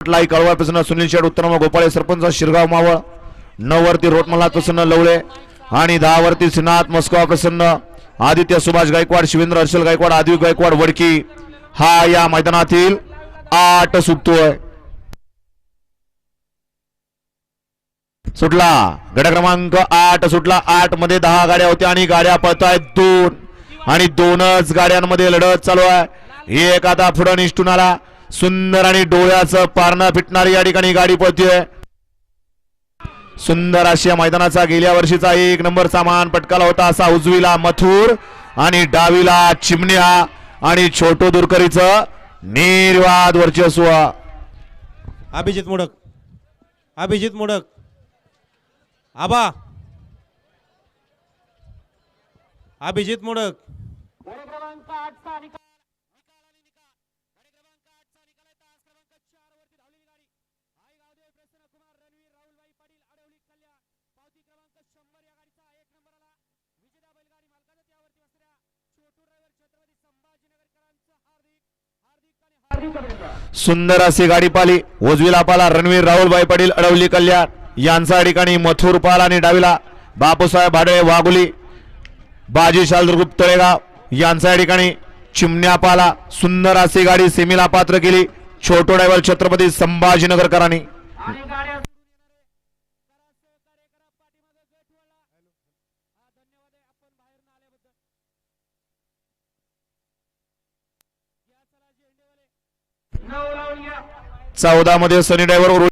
पाटलाई कळवा प्रसन्न सुनील शेठ उत्तम गोपाळे सरपंच शिरगाव मावळ 9 वरती रोटमला प्रसन्न लवळे आणि 10 वरती श्रीनाथ मस्कोवा प्रसन्न आदित्य सुभाष गायकवाड शिवेंद्र हर्षल गायकवाड आदिव गायकवाड वडकी हा या मैदानातील 8 सुटतोय सुटला गट क्रमांक 8 सुटला 8 मध्ये 10 गाड्या होत्या आणि गाड्या पळतायत 2 आणि 2च गाड्यांमध्ये लढत चालू आहे एक आता पुढे निष्ठून आला सुंदर आणि डोळ्याचं पारणं फिटणारी या ठिकाणी गाडी पळतीये सुंदर अशा मैदानाचा गेल्या वर्षीचा 1 नंबरचा मान पटकाला होता असा उजवीला मथुर आणि डावीला चिमण्या आणि छोटो दुरकरीचं निर्वाद वर्चस्व अभिजित मोडक आबा अभिजित मोडक सुंदर अशी गाडी पाली उजवीला पाला रणवीर राहुलभाई पाटील अडवली कल्याण यांचा ठिकाणी मथुर पाल आणि डावीला बापूसाहेब भाडळे वाघोली बाजी शालदुर्गुप तळेगाव यांचा ठिकाणी चिमण्या पाला सुंदर अशी गाडी सेमीला पात्र केली छोटो ड्रायव्हर छत्रपती संभाजीनगरकरांनी चौदा मध्ये सनी ड्रायव्हर